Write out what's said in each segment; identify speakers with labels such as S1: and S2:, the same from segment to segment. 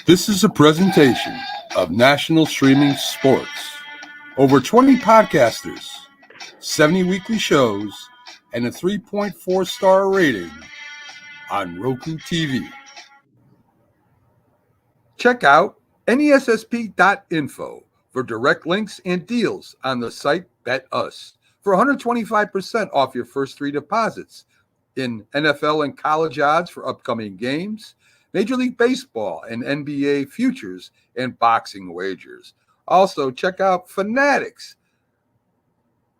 S1: This is a presentation of National Streaming Sports. Over 20 podcasters, 70 weekly shows, and a 3.4-star rating on Roku TV. Check out nessp.info for direct links and deals on the site BetUs for 125% off your first three deposits in NFL and college odds for upcoming games, Major League Baseball and NBA futures, and boxing wagers. Also, check out Fanatics,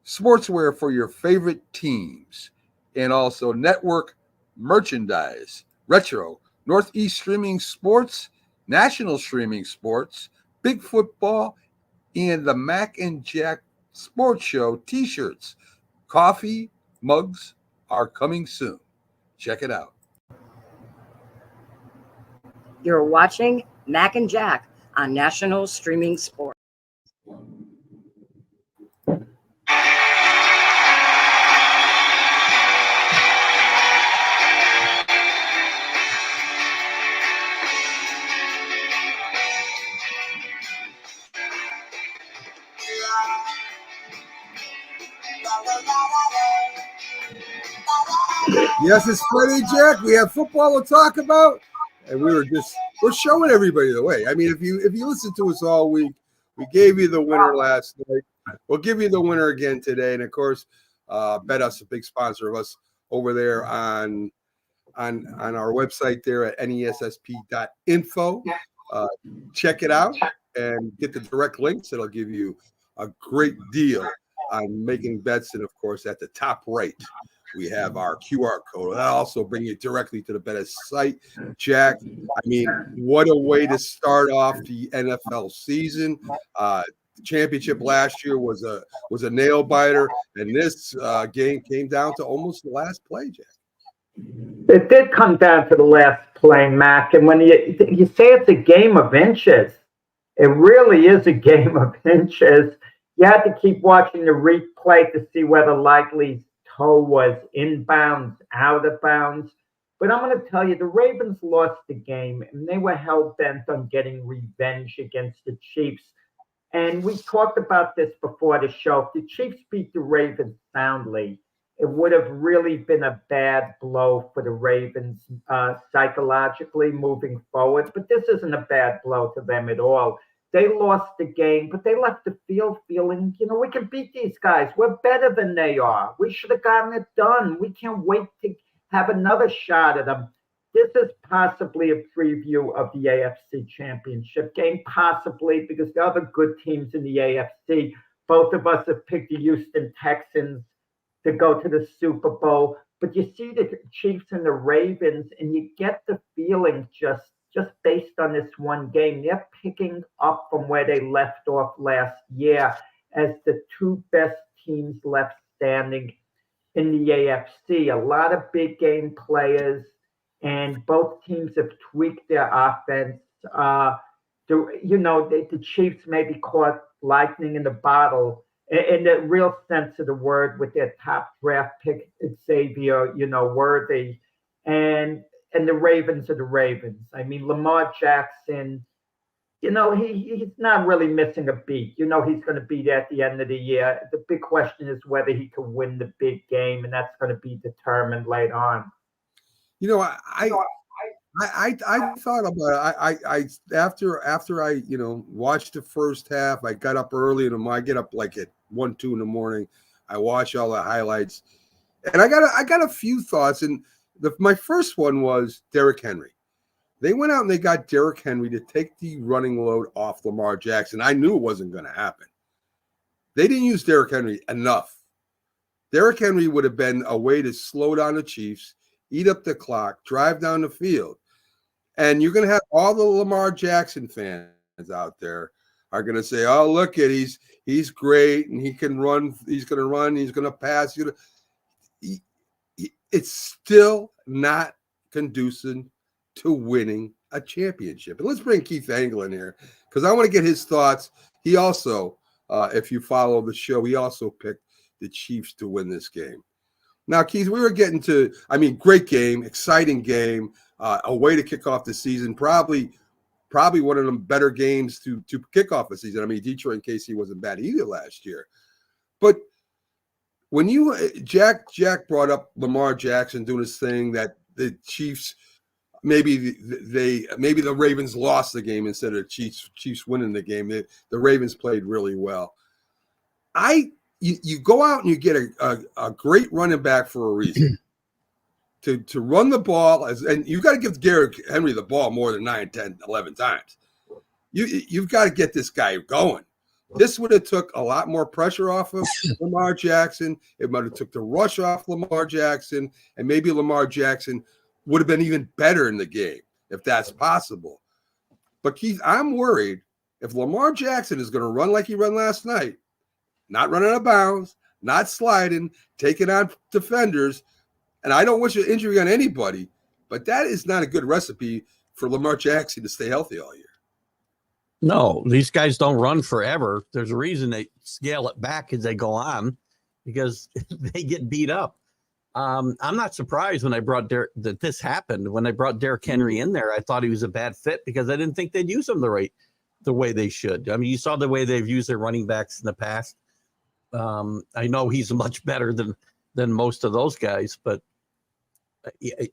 S1: sportswear for your favorite teams, and also network merchandise, retro, Northeast Streaming Sports, National Streaming Sports, Big Football, and the Mac and Jack Sports Show t-shirts. Coffee mugs are coming soon. Check it out.
S2: You're watching Mac and Jack on National Streaming Sports.
S1: Yes, it's Friday, Jack. We have football to talk about, and we're showing everybody the way. I mean, if you listen to us all week, we gave you the winner last night. We'll give you the winner again today, and of course, BetUs, a big sponsor of us over there on our website there at nessp.info. Check it out and get the direct links. It'll give you a great deal on making bets, and of course, at the top right, we have our QR code. That'll also bring you directly to the BetUs site. Jack, I mean, what a way to start off the NFL season. The championship last year was a nail biter, and this game came down to almost the last play, Jack.
S3: It did come down to the last play, Mac. And when you say it's a game of inches, it really is a game of inches. You had to keep watching the replay to see whether Likely's toe was inbounds, out of bounds. But I'm going to tell you, the Ravens lost the game, and they were hell-bent on getting revenge against the Chiefs. And we talked about this before the show. If the Chiefs beat the Ravens soundly, it would have really been a bad blow for the Ravens psychologically moving forward. But this isn't a bad blow to them at all. They lost the game, but they left the field feeling, we can beat these guys. We're better than they are. We should have gotten it done. We can't wait to have another shot at them. This is possibly a preview of the AFC Championship game, possibly because the other good teams in the AFC, both of us have picked the Houston Texans to go to the Super Bowl. But you see the Chiefs and the Ravens, and you get the feeling just based on this one game, they're picking up from where they left off last year as the two best teams left standing in the AFC. A lot of big game players, and both teams have tweaked their offense. The Chiefs maybe caught lightning in the bottle in the real sense of the word with their top draft pick, Xavier, Worthy. And the Ravens are the Ravens. I mean, Lamar Jackson, he's not really missing a beat. He's going to be there at the end of the year. The big question is whether he can win the big game, and that's going to be determined later on.
S1: I thought about it. After I watched the first half, I got up early in the morning. I get up like at 1-2 in the morning. I watch all the highlights, and I got a few thoughts. And my first one was Derrick Henry. They went out and they got Derrick Henry to take the running load off Lamar Jackson. I knew it wasn't going to happen. They didn't use Derrick Henry enough. Derrick Henry would have been a way to slow down the Chiefs, eat up the clock, drive down the field. And you're going to have all the Lamar Jackson fans out there are going to say, oh, look at he's great and he can run. He's going to run. He's going to pass. It's still not conducive to winning a championship. And let's bring Keith Angle in here because I want to get his thoughts. He also, if you follow the show, he also picked the Chiefs to win this game. Now, Keith, we were getting to, great game, exciting game, a way to kick off the season, probably probably one of the better games to kick off the season. I mean, Detroit and KC wasn't bad either last year. But when Jack brought up Lamar Jackson doing his thing that the Chiefs maybe the Ravens lost the game instead of Chiefs winning the game. The Ravens played really well. You go out and you get a great running back for a reason. to run the ball, and you've got to give Derrick Henry the ball more than 9, 10, 11 times. You've got to get this guy going. This would have took a lot more pressure off of Lamar Jackson. It might have took the rush off Lamar Jackson, and maybe Lamar Jackson would have been even better in the game if that's possible. But Keith, I'm worried if Lamar Jackson is going to run like he ran last night, not running out of bounds, not sliding, taking on defenders, and I don't wish an injury on anybody, but that is not a good recipe for Lamar Jackson to stay healthy all year.
S4: No, these guys don't run forever. There's a reason they scale it back as they go on, because they get beat up. I'm not surprised when that this happened. When I brought Derrick Henry in there, I thought he was a bad fit because I didn't think they'd use him the way they should. I mean, you saw the way they've used their running backs in the past. I know he's much better than most of those guys, but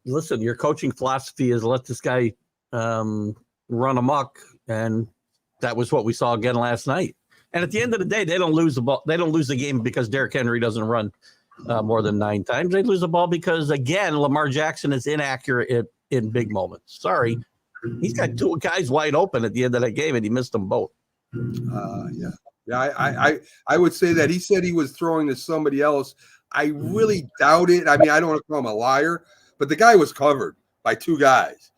S4: listen, your coaching philosophy is let this guy run amok, and that was what we saw again last night. And at the end of the day, they don't lose the ball. They don't lose the game because Derrick Henry doesn't run more than 9 times. They lose the ball because, again, Lamar Jackson is inaccurate in big moments. Sorry. He's got 2 guys wide open at the end of that game, and he missed them both.
S1: Yeah. I would say that he said he was throwing to somebody else. I really doubt it. I mean, I don't want to call him a liar, but the guy was covered by 2 guys.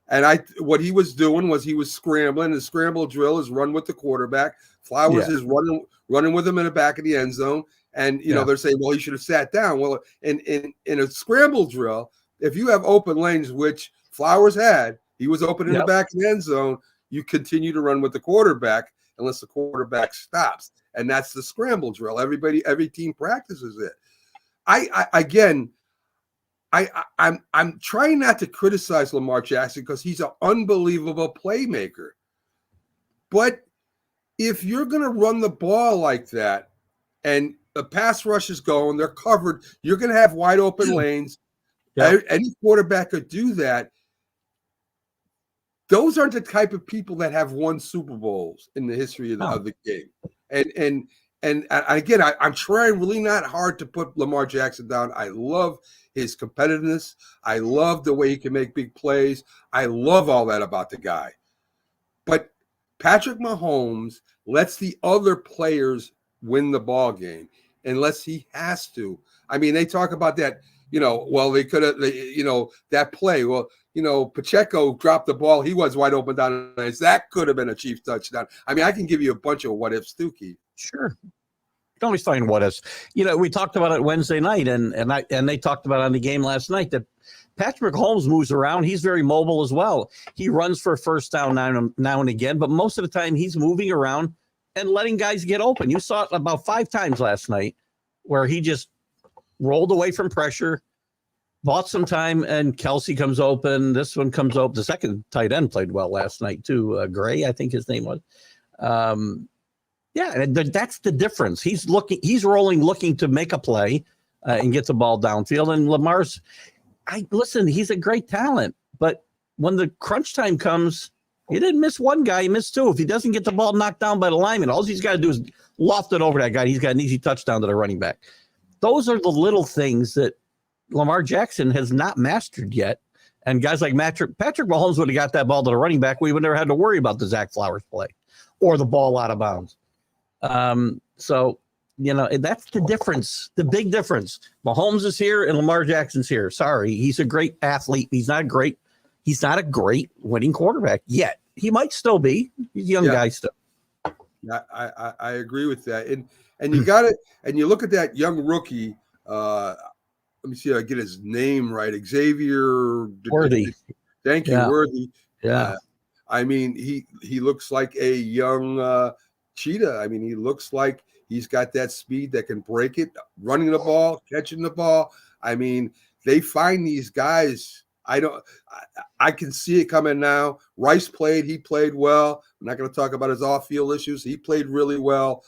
S1: And what he was doing was he was scrambling. The scramble drill is run with the quarterback. Flowers is running with him in the back of the end zone. And, you know, they're saying, well, he should have sat down. Well, in a scramble drill, if you have open lanes, which Flowers had, he was open in the back of the end zone, you continue to run with the quarterback unless the quarterback stops. And that's the scramble drill. Every team practices it. I'm trying not to criticize Lamar Jackson because he's an unbelievable playmaker. But if you're going to run the ball like that and the pass rush is going, they're covered, you're going to have wide open lanes. Any quarterback could do that. Those aren't the type of people that have won Super Bowls in the history of the game. And again, I'm trying really not hard to put Lamar Jackson down. I love his competitiveness. I love the way he can make big plays. I love all that about the guy. But Patrick Mahomes lets the other players win the ball game unless he has to. I mean, they talk about that, they could have, that play. Well, Pacheco dropped the ball. He was wide open down the ice. That could have been a Chiefs touchdown. I mean, I can give you a bunch of what ifs too, Keith.
S4: Sure. You can always find what ifs. We talked about it Wednesday night, and they talked about it on the game last night that Patrick Mahomes moves around. He's very mobile as well. He runs for a first down now and again, but most of the time he's moving around and letting guys get open. You saw it about 5 times last night where he just rolled away from pressure, bought some time, and Kelsey comes open. This one comes open. The second tight end played well last night too. Gray, I think his name was. That's the difference. He's rolling, looking to make a play and get the ball downfield. And Lamar's, he's a great talent, but when the crunch time comes, he didn't miss one guy, he missed 2. If he doesn't get the ball knocked down by the lineman, all he's got to do is loft it over that guy. He's got an easy touchdown to the running back. Those are the little things that Lamar Jackson has not mastered yet. And guys like Patrick Mahomes would have got that ball to the running back. We would never had to worry about the Zach Flowers play or the ball out of bounds. So that's the difference, the big difference. Mahomes is here and Lamar Jackson's here. Sorry, he's a great athlete. He's not a great winning quarterback yet. He might still be. He's a young guy still.
S1: Yeah, I agree with that. And you got it. And you look at that young rookie. Let me see if I get his name right. Xavier
S4: Worthy.
S1: Thank you, Worthy.
S4: Yeah.
S1: I mean, he looks like a young cheetah. I mean, he looks like he's got that speed that can break it, running the ball, catching the ball. I mean, they find these guys I don't. I can see it coming now. Rice played. He played well. I'm not going to talk about his off-field issues. He played really well.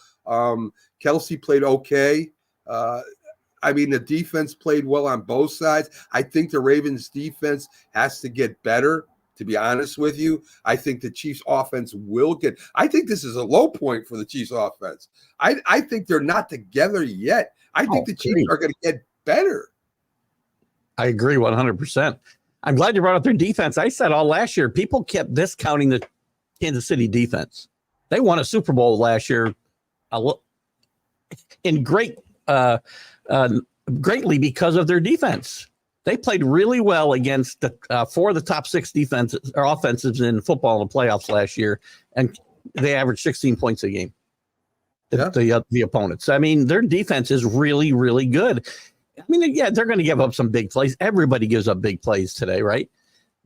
S1: Kelsey played okay. I mean, the defense played well on both sides. I think the Ravens defense has to get better, to be honest with you. I think the Chiefs offense will get – I think this is a low point for the Chiefs offense. I think they're not together yet. I think the Chiefs are going to get better.
S4: I agree 100%. I'm glad you brought up their defense. I said all last year, people kept discounting the Kansas City defense. They won a Super Bowl last year in greatly because of their defense. They played really well against four of the top six defenses or offensives in football in the playoffs last year, and they averaged 16 points a game. The opponents. I mean, their defense is really, really good. I mean, yeah, they're going to give up some big plays. Everybody gives up big plays today, right?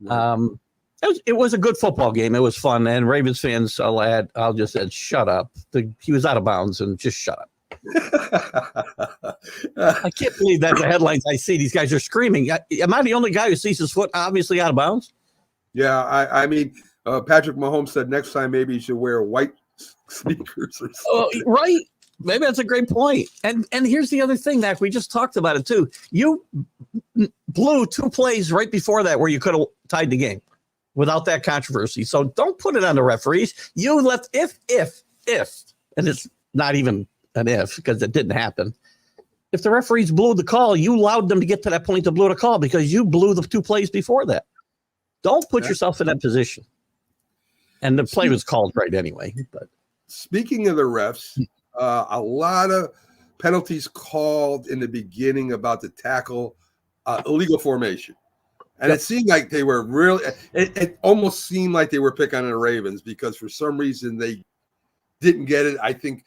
S4: It was a good football game. It was fun, and Ravens fans, I'll just add, shut up. He was out of bounds, and just shut up. I can't believe that's the headlines I see. These guys are screaming. Am I the only guy who sees his foot obviously out of bounds?
S1: Yeah, I mean, Patrick Mahomes said next time maybe you should wear white sneakers or something.
S4: Right. Maybe that's a great point. And here's the other thing, that we just talked about it too. You blew two plays right before that where you could have tied the game without that controversy. So don't put it on the referees. You left if, and it's not even an if because it didn't happen. If the referees blew the call, you allowed them to get to that point to blow the call because you blew the two plays before that. Don't put yourself in that position. And the play was called right anyway. But
S1: speaking of the refs, a lot of penalties called in the beginning about the tackle, illegal formation. And it seemed like they were really – it almost seemed like they were picking on the Ravens because for some reason they didn't get it. I think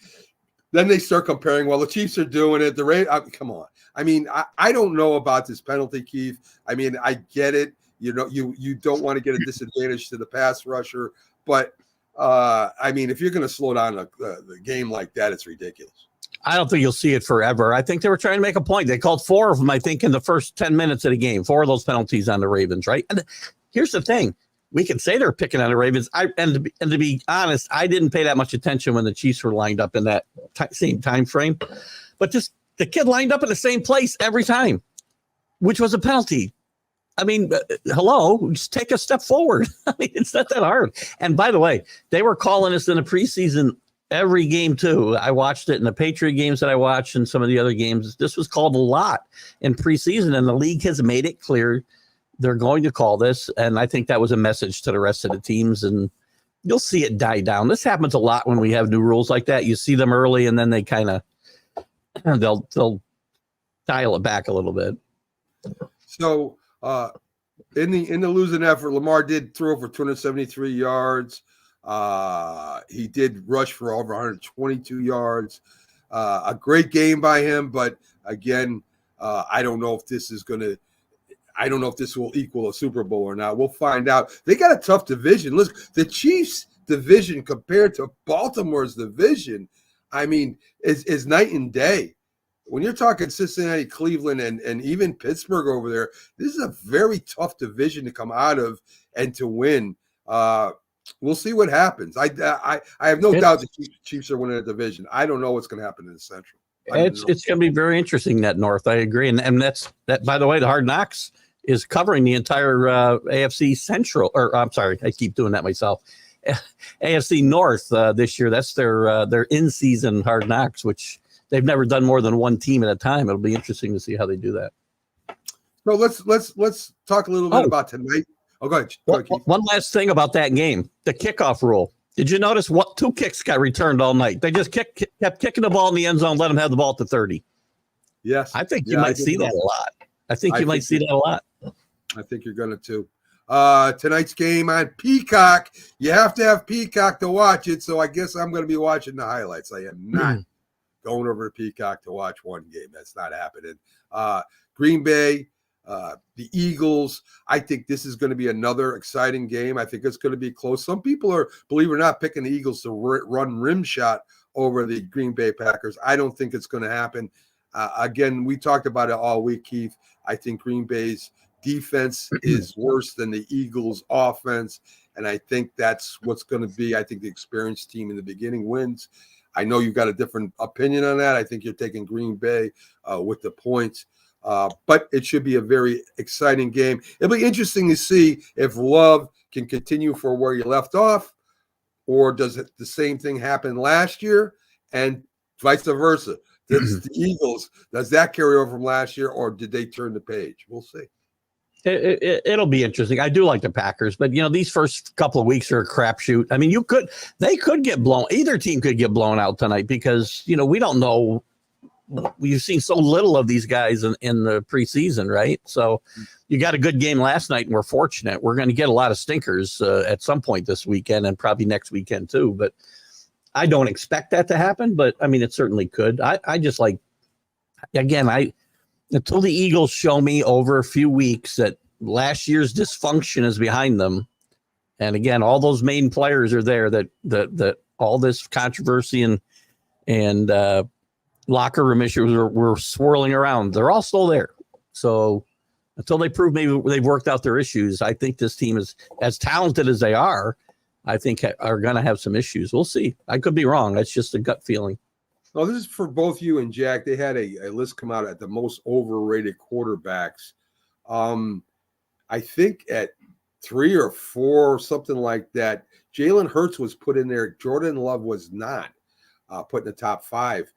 S1: then they start comparing, well, the Chiefs are doing it. The Ravens come on. I mean, I don't know about this penalty, Keith. I mean, I get it. You know, you don't want to get a disadvantage to the pass rusher. But, I mean, if you're going to slow down the game like that, it's ridiculous.
S4: I don't think you'll see it forever. I think they were trying to make a point. They called four of them, I think, in the first 10 minutes of the game. Four of those penalties on the Ravens, right? And here's the thing. We can say they're picking on the Ravens. And to be honest, I didn't pay that much attention when the Chiefs were lined up in that same time frame. But just the kid lined up in the same place every time, which was a penalty. I mean, hello, just take a step forward. I mean, it's not that hard. And by the way, they were calling us in the preseason every game too. I watched it in the Patriot games that I watched and some of the other games. This was called a lot in preseason, and the league has made it clear they're going to call this. And I think that was a message to the rest of the teams, and you'll see it die down. This happens a lot when we have new rules like that. You see them early, and then they kind of they'll dial it back a little bit.
S1: So in the losing effort, Lamar did throw for 273 yards. He did rush for over 122 yards. A great game by him, but again, I don't know if this will equal a Super Bowl or not. We'll find out. They got a tough division. Listen, the Chiefs' division compared to Baltimore's division, I mean, is night and day. When you're talking Cincinnati, Cleveland, and even Pittsburgh over there, this is a very tough division to come out of and to win. We'll see what happens. I have no doubt the Chiefs are winning the division. I don't know what's going to happen in the Central.
S4: It's going to be very interesting, that North. I agree. And that's that. By the way, the Hard Knocks is covering the entire AFC Central. Or I'm sorry, I keep doing that myself. AFC North this year. That's their in-season Hard Knocks, which they've never done more than one team at a time. It'll be interesting to see how they do that.
S1: So let's talk a little bit about tonight. Oh, go ahead.
S4: One last thing about that game, the kickoff rule. Did you notice what two kicks got returned all night? They just kept kicking the ball in the end zone, let them have the ball at the 30.
S1: Yes.
S4: I think you might see that a lot. I think you might see that a lot.
S1: I think you're going to too. Tonight's game on Peacock. You have to have Peacock to watch it, so I guess I'm going to be watching the highlights. I am not going over to Peacock to watch one game. That's not happening. Green Bay, the Eagles. I think this is going to be another exciting game. I think it's going to be close. Some people are, believe it or not, picking the Eagles to run rim shot over the Green Bay Packers. I don't think it's going to happen. Again, we talked about it all week, Keith. I think Green Bay's defense is worse than the Eagles' offense. And I think that's what's going to be. I think the experienced team in the beginning wins. I know you've got a different opinion on that. I think you're taking Green Bay with the points. But it should be a very exciting game. It'll be interesting to see if Love can continue for where he left off, or does the same thing happen last year and vice versa? Does the Eagles, does that carry over from last year, or did they turn the page? We'll see.
S4: It'll be interesting. I do like the Packers, but these first couple of weeks are a crapshoot. I mean, they could get blown. Either team could get blown out tonight because we don't know. We've seen so little of these guys in the preseason, right? So you got a good game last night, and we're fortunate. We're going to get a lot of stinkers at some point this weekend and probably next weekend too. But I don't expect that to happen. But I mean, it certainly could. I just like, again, until the Eagles show me over a few weeks that last year's dysfunction is behind them, and again, all those main players are there. That all this controversy and locker room issues were swirling around. They're all still there. So until they prove maybe they've worked out their issues, I think this team is as talented as they are. I think are going to have some issues. We'll see. I could be wrong. That's just a gut feeling.
S1: Well, this is for both you and Jack. They had a list come out at the most overrated quarterbacks. I think at 3 or 4, something like that. Jalen Hurts was put in there. Jordan Love was not put in the top 5.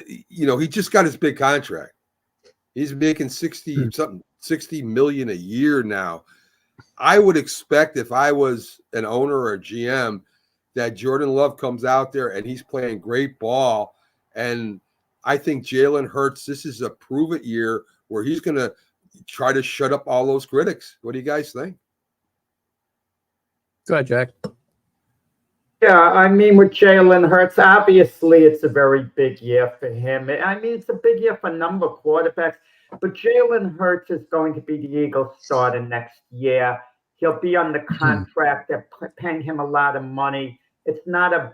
S1: He just got his big contract. He's making 60 million a year now. I would expect if I was an owner or a GM that Jordan Love comes out there and he's playing great ball. And I think Jalen Hurts, this is a prove it year where he's going to try to shut up all those critics. What do you guys think?
S4: Go ahead, Jack.
S3: Yeah, I mean, with Jalen Hurts, obviously it's a very big year for him. I mean, it's a big year for a number of quarterbacks, but Jalen Hurts is going to be the Eagles starter next year. He'll be on the contract. They're paying him a lot of money. It's not a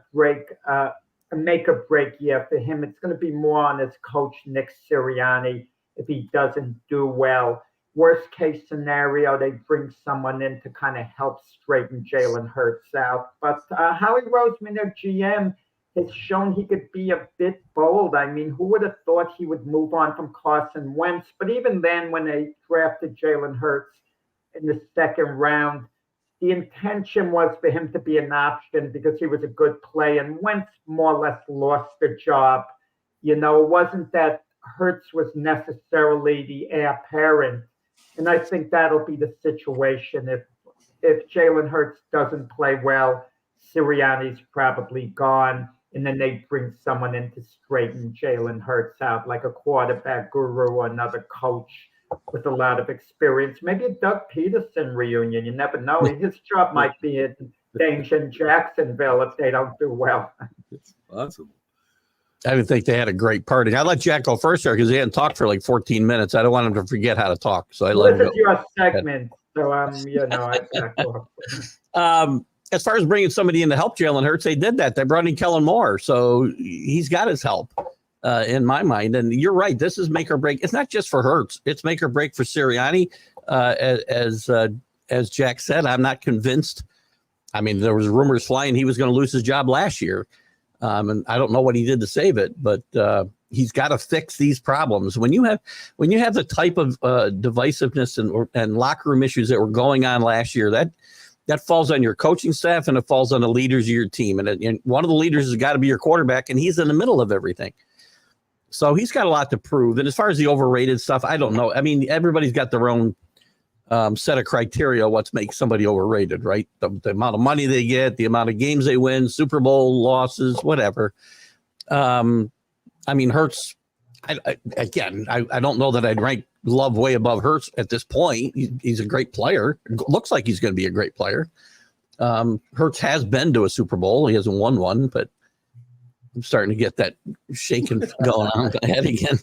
S3: make or break year for him. It's going to be more on his coach, Nick Sirianni, if he doesn't do well. Worst case scenario, they bring someone in to kind of help straighten Jalen Hurts out. But Howie Roseman, their GM, has shown he could be a bit bold. I mean, who would have thought he would move on from Carson Wentz? But even then, when they drafted Jalen Hurts in the second round, the intention was for him to be an option because he was a good player. And Wentz more or less lost the job. It wasn't that Hurts was necessarily the heir apparent. And I think that'll be the situation. If Jalen Hurts doesn't play well, Sirianni's probably gone. And then they bring someone in to straighten Jalen Hurts out, like a quarterback guru or another coach with a lot of experience. Maybe a Doug Peterson reunion. You never know. His job might be in danger in Jacksonville if they don't do well.
S1: It's possible.
S4: I didn't think they had a great party. I let Jack go first there because he hadn't talked for like 14 minutes. I don't want him to forget how to talk. So I let him go.
S3: This is your segment. So, I can't.
S4: As far as bringing somebody in to help Jalen Hurts, they did that. They brought in Kellen Moore. So he's got his help in my mind. And you're right. This is make or break. It's not just for Hurts. It's make or break for Sirianni. As Jack said, I'm not convinced. I mean, there was rumors flying he was going to lose his job last year. And I don't know what he did to save it, but he's got to fix these problems. When you have the type of divisiveness and locker room issues that were going on last year, that falls on your coaching staff and it falls on the leaders of your team. And one of the leaders has got to be your quarterback, and he's in the middle of everything. So he's got a lot to prove. And as far as the overrated stuff, I don't know. I mean, everybody's got their own set of criteria what makes somebody overrated, right? The amount of money they get, the amount of games they win, Super Bowl losses, whatever. I mean, Hurts, I don't know that I'd rank Love way above Hurts at this point. He's a great player. Looks like he's going to be a great player. Hurts has been to a Super Bowl. He hasn't won one, but I'm starting to get that shaking going on ahead again.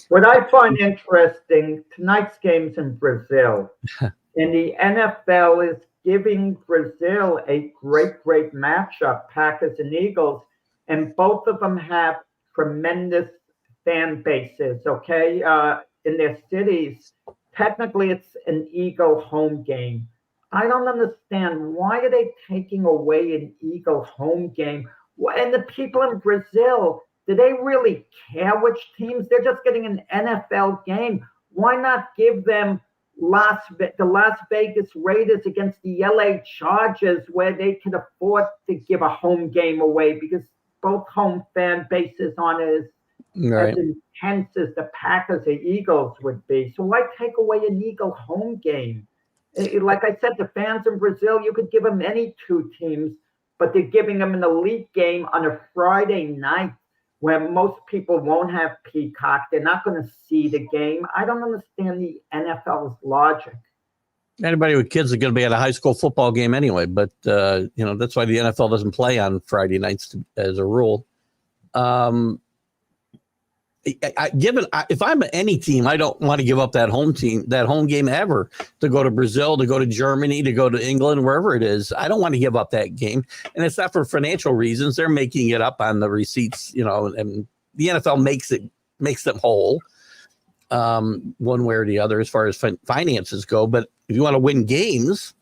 S3: What I find interesting, tonight's game's in Brazil, and the NFL is giving Brazil a great matchup, Packers and Eagles, and both of them have tremendous fan bases, okay? in their cities, technically it's an Eagle home game. I don't understand, why are they taking away an Eagle home game? And the people in Brazil, do they really care which teams? They're just getting an NFL game. Why not give them the Las Vegas Raiders against the LA Chargers, where they can afford to give a home game away, because both home fan bases aren't as intense as the Packers or Eagles would be. So why take away an Eagle home game? Like I said, the fans in Brazil, you could give them any two teams, but they're giving them an elite game on a Friday night where most people won't have Peacock. They're not going to see the game. I don't understand the NFL's logic.
S4: Anybody with kids are going to be at a high school football game anyway, but that's why the NFL doesn't play on Friday nights as a rule. If I'm any team, I don't want to give up that home game ever, to go to Brazil, to go to Germany, to go to England, wherever it is. I don't want to give up that game. And it's not for financial reasons. They're making it up on the receipts, and the NFL makes them whole, one way or the other, as far as finances go. But if you want to win games,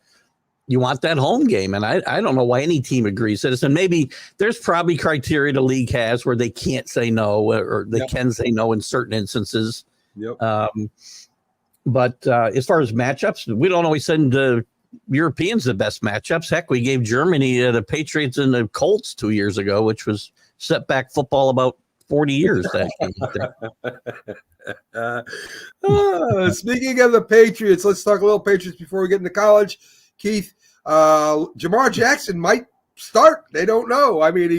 S4: you want that home game. And I don't know why any team agrees to this. And maybe there's probably criteria the league has where they can't say no, or they can say no in certain instances.
S1: Yep.
S4: But as far as matchups, we don't always send Europeans the best matchups. Heck, we gave Germany the Patriots and the Colts 2 years ago, which was set back football about 40 years.
S1: Speaking of the Patriots, let's talk a little Patriots before we get into college. Keith, Jamar Jackson might start. They don't know. I mean,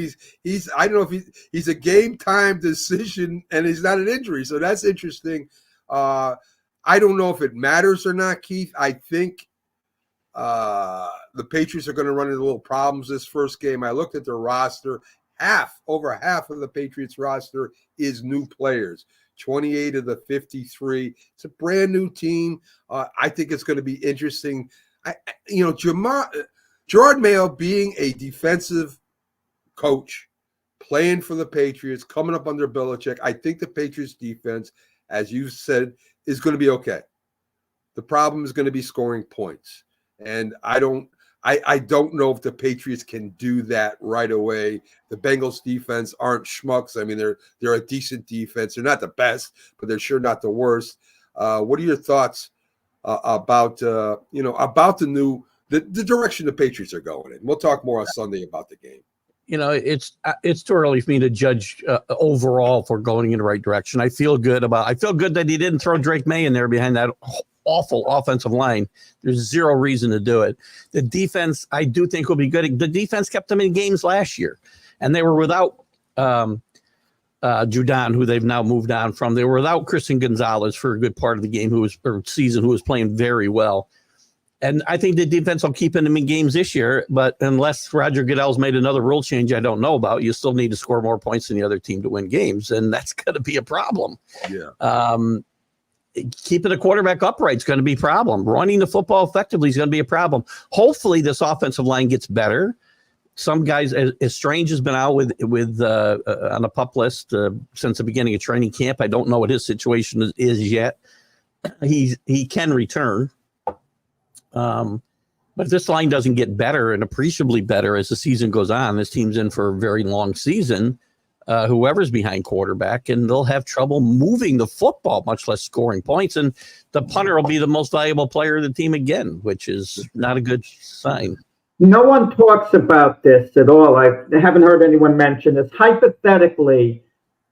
S1: he's I don't know if he's a game time decision, and he's not an injury, so that's interesting. I don't know if it matters or not, Keith. I think the Patriots are going to run into little problems this first game. I looked at their roster. Over half of the Patriots roster is new players. 28 of the 53. It's a brand new team. I think it's going to be interesting. Gerard Mayo being a defensive coach, playing for the Patriots, coming up under Belichick, I think the Patriots defense, as you said, is going to be okay. The problem is going to be scoring points. And I don't know if the Patriots can do that right away. The Bengals defense aren't schmucks. I mean, they're a decent defense. They're not the best, but they're sure not the worst. What are your thoughts about the direction the Patriots are going in? We'll talk more on Sunday about the game.
S4: It's too early for me to judge overall if we're going in the right direction. I feel good that he didn't throw Drake May in there behind that awful offensive line. There's zero reason to do it. The defense, I do think, will be good. The defense kept them in games last year, and they were without Judon, who they've now moved on from. They were without Christian Gonzalez for a good part of the game, who was playing very well. And I think the defense will keep them in games this year, but unless Roger Goodell's made another rule change I don't know about, you still need to score more points than the other team to win games, and that's going to be a problem.
S1: Yeah.
S4: Keeping the quarterback upright is going to be a problem. Running the football effectively is going to be a problem. Hopefully this offensive line gets better. Some guys, as Strange has been out with on the PUP list since the beginning of training camp. I don't know what his situation is yet. He can return. But if this line doesn't get better and appreciably better as the season goes on, this team's in for a very long season. Whoever's behind quarterback, and they'll have trouble moving the football, much less scoring points. And the punter will be the most valuable player of the team again, which is not a good sign.
S3: No one talks about this at all. I haven't heard anyone mention this. Hypothetically,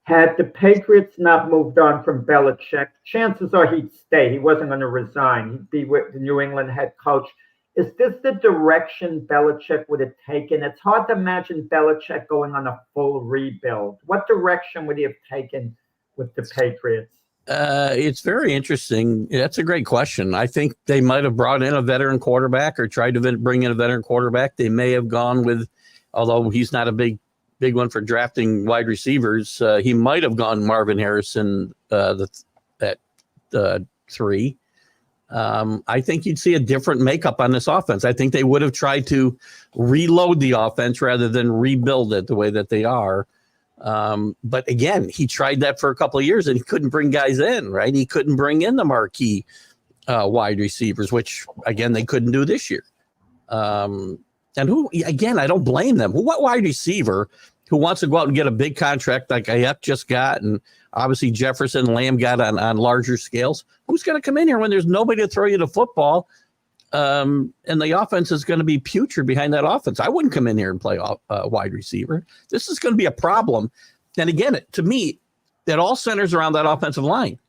S3: had the Patriots not moved on from Belichick, chances are he'd stay. He wasn't going to resign. He'd be with the New England head coach. Is this the direction Belichick would have taken? It's hard to imagine Belichick going on a full rebuild. What direction would he have taken with the Patriots?
S4: It's very interesting. That's a great question. I think they might have brought in a veteran quarterback or tried to bring in a veteran quarterback. They may have gone with, although he's not a big one for drafting wide receivers, he might have gone Marvin Harrison at 3. I think you'd see a different makeup on this offense. I think they would have tried to reload the offense rather than rebuild it the way that they are. But again, he tried that for a couple of years and he couldn't bring guys in, right? He couldn't bring in the marquee wide receivers, which again, they couldn't do this year. And who, again, I don't blame them. What wide receiver who wants to go out and get a big contract like Ayuk just got, and obviously Jefferson and Lamb got on larger scales, who's going to come in here when there's nobody to throw you the football? And the offense is going to be putrid behind that offense. I wouldn't come in here and play wide receiver. This is going to be a problem. And again, to me, it all centers around that offensive line.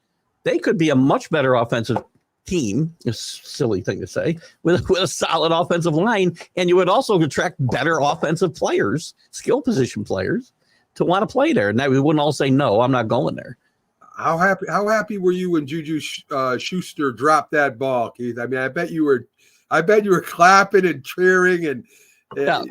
S4: They could be a much better offensive team, a silly thing to say, with a solid offensive line. And you would also attract better offensive players, skill position players, to want to play there. And we wouldn't all say, no, I'm not going there.
S1: How happy were you when Juju Schuster dropped that ball, Keith? I mean, I bet you were clapping and cheering, and
S4: Yeah.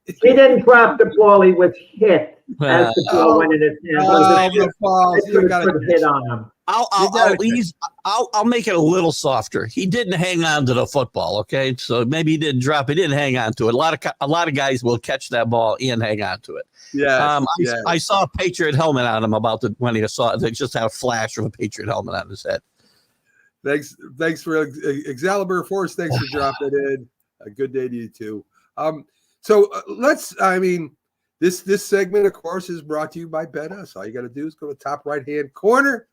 S3: He didn't drop the ball. He was hit as the ball went in his hand.
S1: You gotta
S3: Put a hit on him.
S4: I'll make it a little softer. He didn't hang on to the football. Okay, so maybe he didn't drop. He didn't hang on to it. A lot of guys will catch that ball and hang on to it.
S1: Yeah.
S4: I saw a Patriot helmet on him when he saw it. They just had a flash of a Patriot helmet on his head.
S1: Thanks for Excalibur Force. Thanks for dropping in. A good day to you too. This segment, of course, is brought to you by BetUs. All you got to do is go to the top right-hand corner.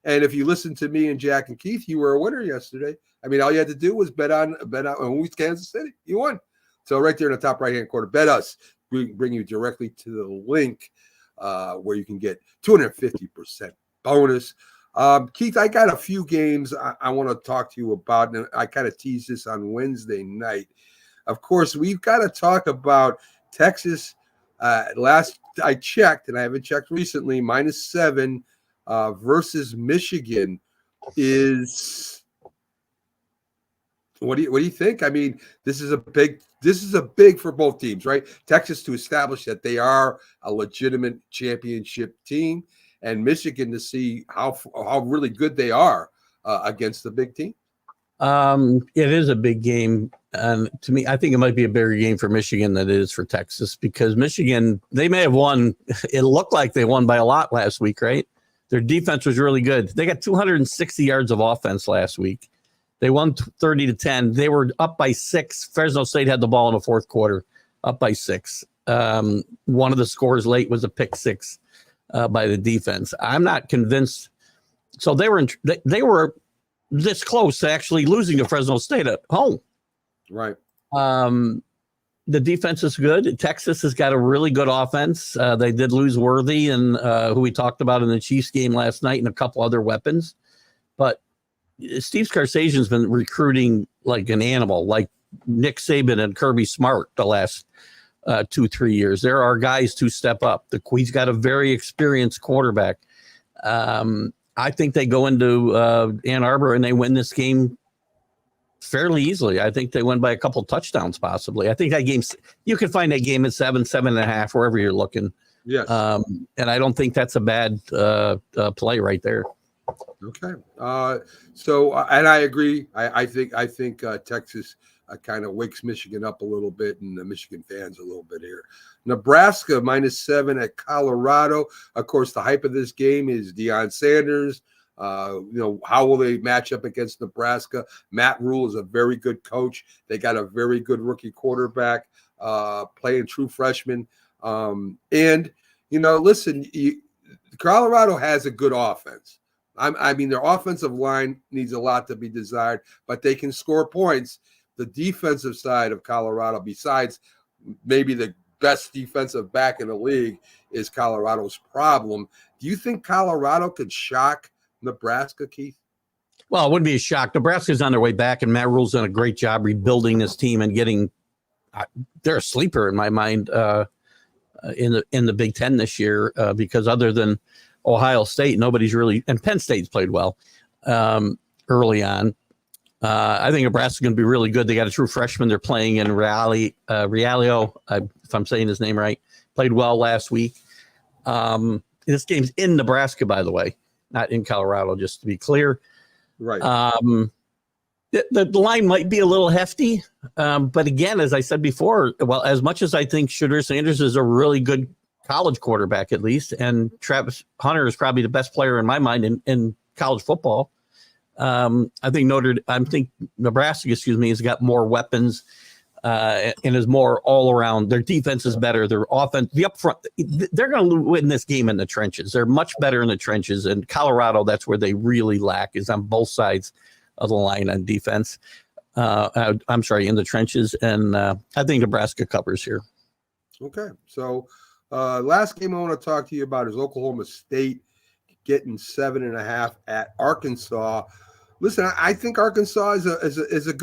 S1: And if you listen to me and Jack and Keith, you were a winner yesterday. I mean, all you had to do was bet on Kansas City. You won. So right there in the top right-hand corner, BetUs. We bring you directly to the link where you can get 250% bonus. Keith, I got a few games I want to talk to you about, and I kind of teased this on Wednesday night. Of course, we've got to talk about Texas. Last I checked, and I haven't checked recently, -7 versus Michigan is. What do you think? I mean, this is a big for both teams, right? Texas to establish that they are a legitimate championship team, and Michigan to see how really good they are against the big team.
S4: It is a big game, and to me, I think it might be a bigger game for Michigan than it is for Texas, because Michigan, they may have won. It looked like they won by a lot last week, right? Their defense was really good. They got 260 yards of offense last week. They won 30-10. They were up by 6. Fresno State had the ball in the fourth quarter, up by 6. One of the scores late was a pick 6 by the defense. I'm not convinced. So they were this close to actually losing to Fresno State at home.
S1: Right.
S4: The defense is good. Texas has got a really good offense. They did lose Worthy, and who we talked about in the Chiefs game last night, and a couple other weapons. But Steve Scarsazian's been recruiting like an animal, like Nick Saban and Kirby Smart the last 2-3 years. There are guys to step up. He's got a very experienced quarterback. I think they go into Ann Arbor and they win this game fairly easily. I think they win by a couple touchdowns, possibly. I think that game, you can find that game at 7.5, wherever you're looking.
S1: Yes.
S4: And I don't think that's a bad play right there.
S1: Okay. And I agree. I think Texas kind of wakes Michigan up a little bit, and the Michigan fans a little bit here. Nebraska -7 at Colorado. Of course, the hype of this game is Deion Sanders. How will they match up against Nebraska? Matt Rule is a very good coach. They got a very good rookie quarterback, playing true freshman. Listen, Colorado has a good offense. I mean, their offensive line needs a lot to be desired, but they can score points. The defensive side of Colorado, besides maybe the best defensive back in the league, is Colorado's problem. Do you think Colorado could shock Nebraska, Keith?
S4: Well, it wouldn't be a shock. Nebraska's on their way back, and Matt Rule's done a great job rebuilding this team and getting they're a sleeper in my mind in the Big Ten this year, because other than Ohio State, nobody's really, and Penn State's played well early on. I think Nebraska's going to be really good. They got a true freshman they're playing in Realio, if I'm saying his name right. Played well last week. This game's in Nebraska, by the way, not in Colorado, just to be clear.
S1: Right.
S4: The line might be a little hefty, but again, as I said before, well, as much as I think Shedeur Sanders is a really good college quarterback at least, and Travis Hunter is probably the best player in my mind in college football. I think Nebraska, has got more weapons and is more all around. Their defense is better. Their offense, the upfront, they're going to win this game in the trenches. They're much better in the trenches. And Colorado, that's where they really lack, is on both sides of the line on defense. I'm sorry, in the trenches. And I think Nebraska covers here.
S1: Okay. So last game I want to talk to you about is Oklahoma State getting 7.5 at Arkansas. Listen, I think Arkansas is a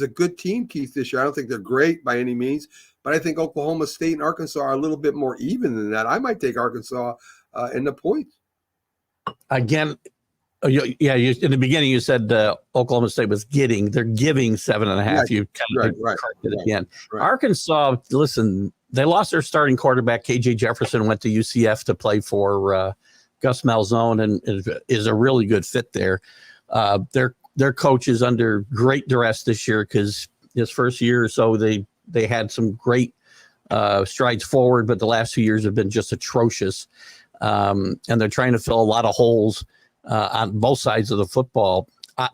S1: good team, Keith, this year. I don't think they're great by any means, but I think Oklahoma State and Arkansas are a little bit more even than that. I might take Arkansas in the points.
S4: Again, in the beginning you said Oklahoma State was getting. They're giving 7.5.
S1: Right,
S4: you kind of corrected it again.
S1: Right.
S4: Arkansas, listen, they lost their starting quarterback. KJ Jefferson went to UCF to play for Gus Malzahn and is a really good fit there. Their coach is under great duress this year because his first year or so they had some great strides forward, but the last 2 years have been just atrocious. And they're trying to fill a lot of holes on both sides of the football.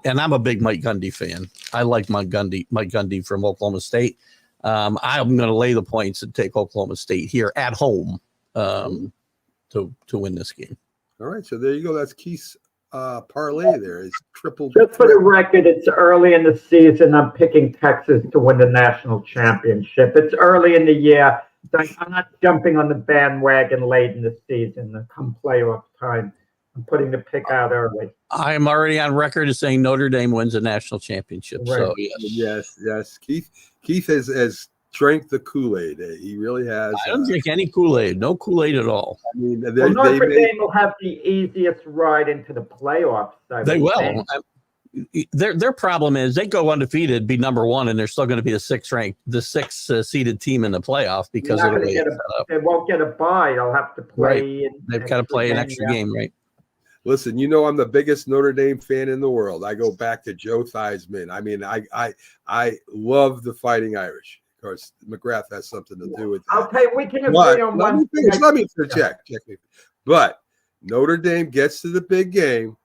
S4: And I'm a big Mike Gundy fan. I like Mike Gundy from Oklahoma State. I'm going to lay the points and take Oklahoma State here at home to win this game.
S1: All right, so there you go. That's Keith's parlay there. It's triple.
S3: Just for the record, it's early in the season. I'm picking Texas to win the national championship. It's early in the year. So I'm not jumping on the bandwagon late in the season. Come playoff time, I'm putting the pick out early.
S4: I am already on record as saying Notre Dame wins a national championship.
S3: Right.
S4: So
S1: Yes. Keith has drank the Kool-Aid. He really has.
S4: I don't drink any Kool-Aid. No Kool-Aid at all.
S1: I mean,
S3: Notre Dame will have the easiest ride into the playoffs.
S4: They will. Their problem is they go undefeated, be number one, and they're still going to be the sixth seeded team in the playoff because of the way it's set up.
S3: They won't get a bye. They'll have to play.
S4: Right. They've got to play an extra game, right?
S1: Listen, I'm the biggest Notre Dame fan in the world. I go back to Joe Theismann. I mean, I love the Fighting Irish. Of course, McGrath has something to do with that.
S3: I'll tell you, we can agree on one thing.
S1: Let me check me. But Notre Dame gets to the big game,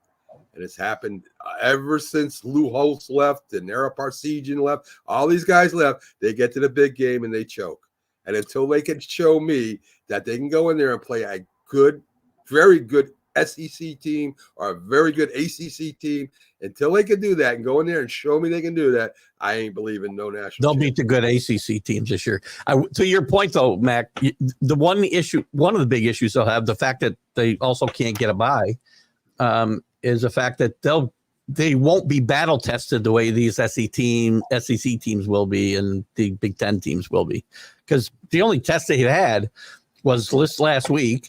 S1: and it's happened ever since Lou Holtz left and Nara Parseghian left. All these guys left. They get to the big game and they choke. And until they can show me that they can go in there and play a good, very good SEC team or a very good ACC team, until they can do that and go in there and show me they can do that, I ain't believing no national.
S4: They'll beat the good ACC teams this year. To your point, though, Mac, one of the big issues they'll have, the fact that they also can't get a bye, is the fact that they won't be battle tested the way these SEC teams will be and the Big Ten teams will be, because the only test they had was this last week.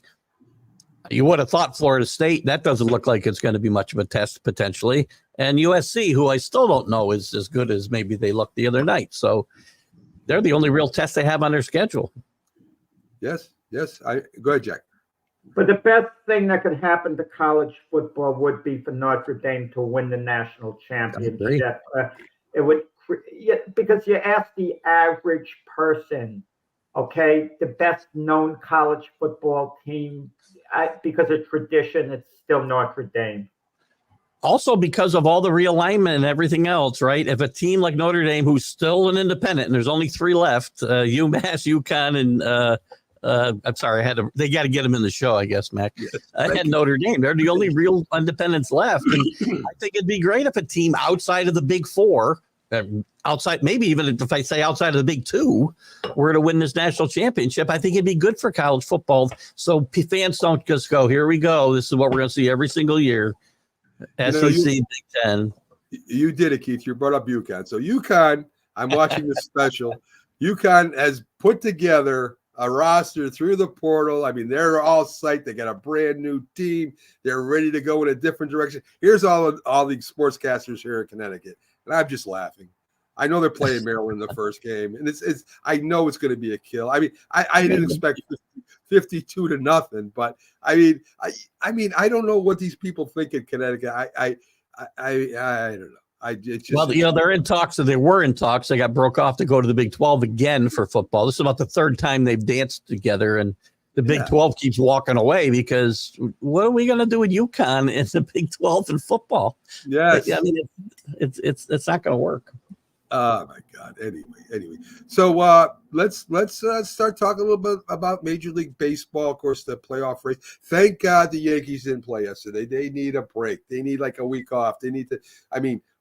S4: You would have thought Florida State. That doesn't look like it's going to be much of a test potentially. And USC, who I still don't know is as good as maybe they looked the other night. So they're the only real test they have on their schedule.
S1: Yes. Go ahead, Jack.
S3: But the best thing that could happen to college football would be for Notre Dame to win the national championship. It would, because you ask the average person, okay, the best known college football team, because of tradition, it's still Notre Dame.
S4: Also, because of all the realignment and everything else, right? If a team like Notre Dame, who's still an independent, and there's only 3 left, UMass, UConn, and I'm sorry, they got to get them in the show, I guess, Mac. I had Notre Dame. They're the only real independents left. And I think it'd be great if a team outside of the Big Four, outside, maybe even if I say outside of the Big Two, were to win this national championship. I think it'd be good for college football. So fans don't just go, here we go. This is what we're going to see every single year. SEC, Big Ten.
S1: You did it, Keith. You brought up UConn. So UConn, I'm watching this special. UConn has put together a roster through the portal. I mean, they're all psyched. They got a brand new team. They're ready to go in a different direction. Here's all the sportscasters here in Connecticut, and I'm just laughing. I know they're playing Maryland in the first game, and it's. I know it's going to be a kill. I mean, I didn't expect 52-0, but I mean, I don't know what these people think in Connecticut. I don't know.
S4: They're in talks. So they were in talks. They got broke off to go to the Big 12 again for football. This is about the third time they've danced together, and the Big
S1: Yeah.
S4: 12 keeps walking away because what are we going to do with UConn in the Big 12 in football?
S1: Yes.
S4: I mean, it's not going to work.
S1: Oh my God. Anyway. So let's start talking a little bit about Major League Baseball. Of course, the playoff race. Thank God the Yankees didn't play yesterday. They need a break. They need like a week off. They need to,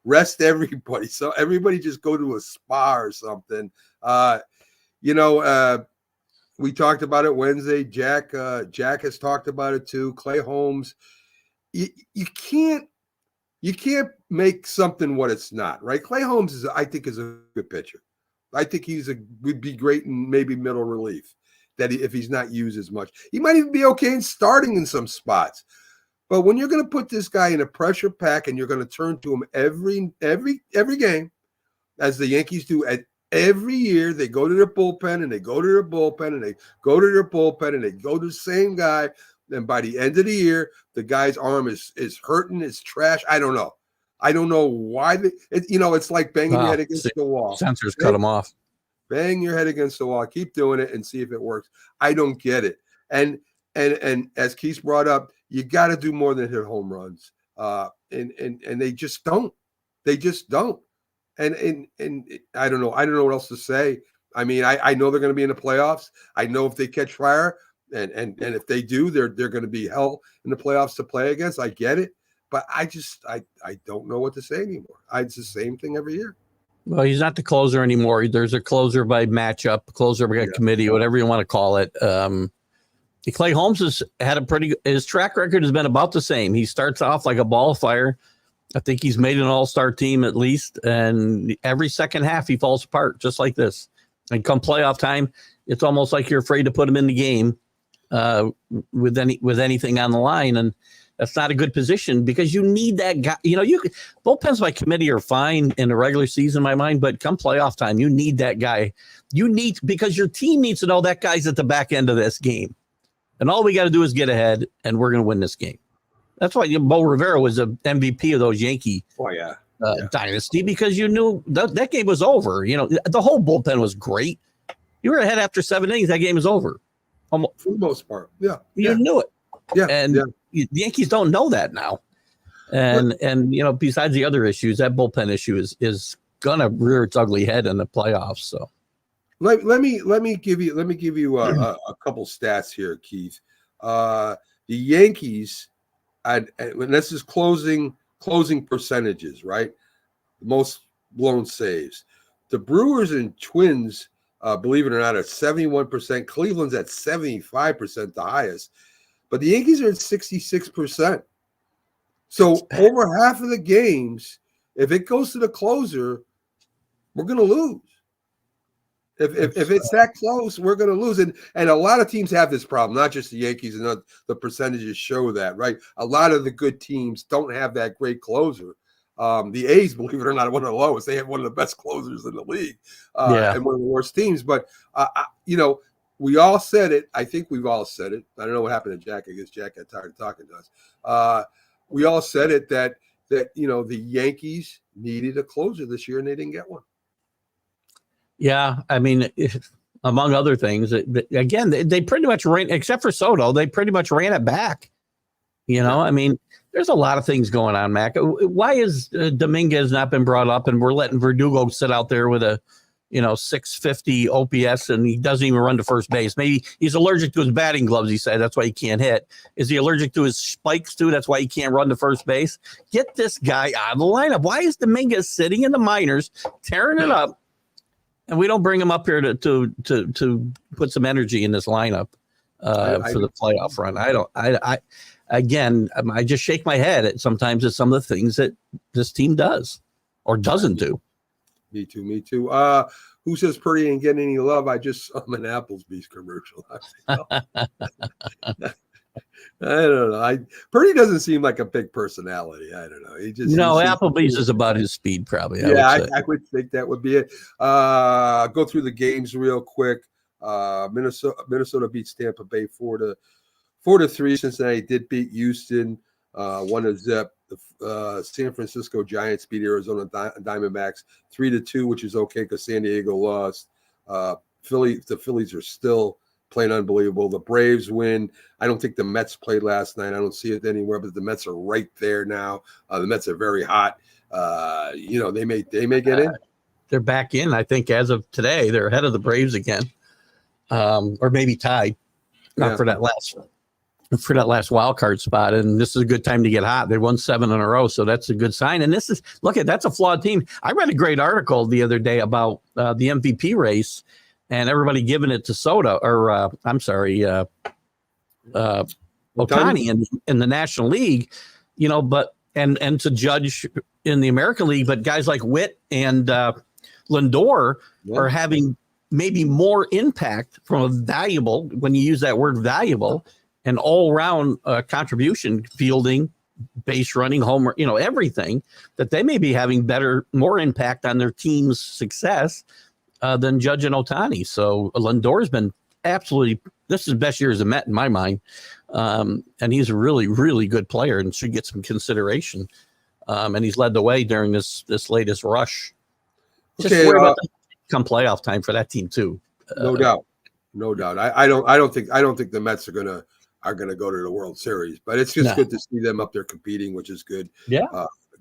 S1: rest everybody. So everybody just go to a spa or something. We talked about it Wednesday. Jack has talked about it too. Clay Holmes. You can't make something what it's not, right? Clay Holmes I think is a good pitcher. I think would be great in maybe middle relief. If he's not used as much, he might even be okay in starting in some spots. But when you're going to put this guy in a pressure pack and you're going to turn to him every game, as the Yankees do at every year, they go to their bullpen and they go to their bullpen and they go to their bullpen and they go to the same guy. And by the end of the year, the guy's arm is hurting, it's trash. I don't know why. It's like banging your head against the wall.
S4: Sensors cut him off.
S1: Bang your head against the wall. Keep doing it and see if it works. I don't get it. And as Keith brought up, you got to do more than hit home runs. And they just don't. They just don't. And I don't know. I don't know what else to say. I know they're going to be in the playoffs. I know if they catch fire. And if they do, they're going to be hell in the playoffs to play against. I get it, but I don't know what to say anymore. It's the same thing every year.
S4: Well, he's not the closer anymore. There's a closer by matchup, closer by committee, whatever you want to call it. Clay Holmes has had his track record has been about the same. He starts off like a ball of fire. I think he's made an all-star team at least, and every second half he falls apart just like this. And come playoff time, it's almost like you're afraid to put him in the game. With anything on the line, and that's not a good position because you need that guy. Bullpens by committee are fine in the regular season, in my mind, but come playoff time, you need that guy. Because your team needs to know that guy's at the back end of this game, and all we got to do is get ahead, and we're going to win this game. That's why Bo Rivera was a MVP of those Yankee dynasty because you knew that game was over. The whole bullpen was great. You were ahead after 7 innings, that game is over.
S1: For the most part,
S4: you knew it,
S1: and
S4: the Yankees don't know that now, and besides the other issues, that bullpen issue is gonna rear its ugly head in the playoffs. So
S1: let me give you a couple stats here, Keith. The Yankees, and this is closing percentages, right? The most blown saves. The Brewers and Twins. Believe it or not, at 71%. Cleveland's at 75%, the highest. But the Yankees are at 66%. So over half of the games, if it goes to the closer, we're going to lose. If it's that close, we're going to lose. And a lot of teams have this problem, not just the Yankees, and the percentages show that, right? A lot of the good teams don't have that great closer. The A's, believe it or not, are one of the lowest. They have one of the best closers in the league, and one of the worst teams. But we all said it. I think we've all said it. I don't know what happened to Jack. I guess Jack got tired of talking to us. We all said it that the Yankees needed a closer this year, and they didn't get one.
S4: Yeah, among other things, again, they pretty much ran, except for Soto, they pretty much ran it back. There's a lot of things going on, Mac. Why is Dominguez not been brought up and we're letting Verdugo sit out there with a, 650 OPS and he doesn't even run to first base? Maybe he's allergic to his batting gloves, he said. That's why he can't hit. Is he allergic to his spikes too? That's why he can't run to first base. Get this guy out of the lineup. Why is Dominguez sitting in the minors, tearing it up, and we don't bring him up here to put some energy in this lineup for the playoff run? I just shake my head at sometimes at some of the things that this team does or doesn't do.
S1: Me too. Who says Purdy ain't getting any love? I just saw him in Applebee's commercial. I don't know. Purdy doesn't seem like a big personality. I don't know.
S4: Applebee's is about his speed, probably.
S1: I would think that would be it. Go through the games real quick. Minnesota beats Tampa Bay 4-3. Cincinnati did beat Houston 1-0. The San Francisco Giants beat Arizona Diamondbacks 3-2, which is okay because San Diego lost. The Phillies are still playing unbelievable. The Braves win. I don't think the Mets played last night. I don't see it anywhere, but the Mets are right there now. The Mets are very hot. They may get in.
S4: They're back in. I think as of today, they're ahead of the Braves again, or maybe tied. Not for that last wild card spot. And this is a good time to get hot. They won 7 in a row, so that's a good sign. And that's a flawed team. I read a great article the other day about the MVP race and everybody giving it to Ohtani in the National League, but and to Judge in the American League, but guys like Witt and Lindor are having maybe more impact from a valuable, when you use that word valuable, and all-around contribution, fielding, base running, homer, everything, that they may be having more impact on their team's success than Judge and Ohtani. So Lindor's been absolutely, this is the best year as a Met in my mind. And he's a really, really good player and should get some consideration. And he's led the way during this latest rush. Just worry about come playoff time for that team too.
S1: No doubt. I don't think the Mets are gonna go to the World Series, but it's just good to see them up there competing, which is good.
S4: Yeah,